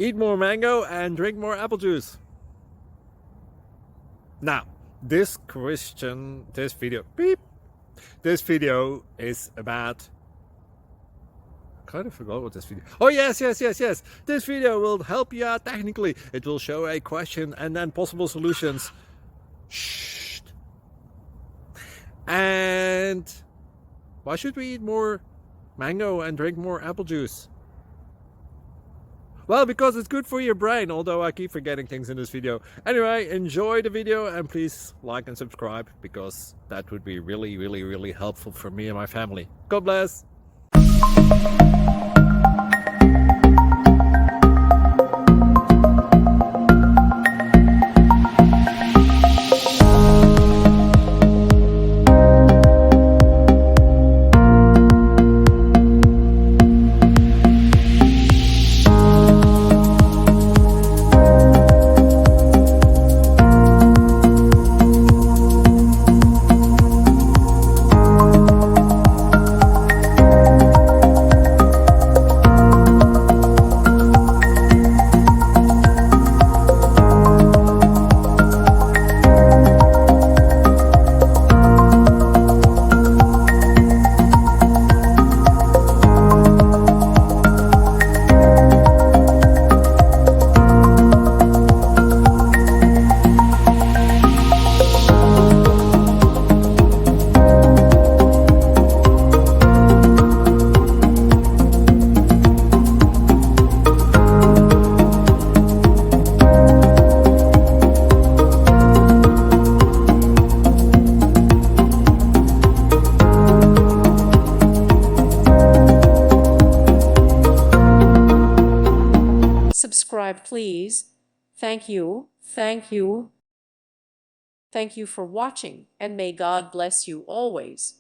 Eat more mango and drink more apple juice. Now, this video is about, I kind of forgot what this video. Oh yes. This video will help you out technically. It will show a question and then possible solutions. Shh. And why should we eat more mango and drink more apple juice? Well, because it's good for your brain, although I keep forgetting things in this video. Anyway, enjoy the video and please like and subscribe, because that would be really helpful for me and my family. God bless! Subscribe, please. Thank you. Thank you. Thank you for watching, and may God bless you always.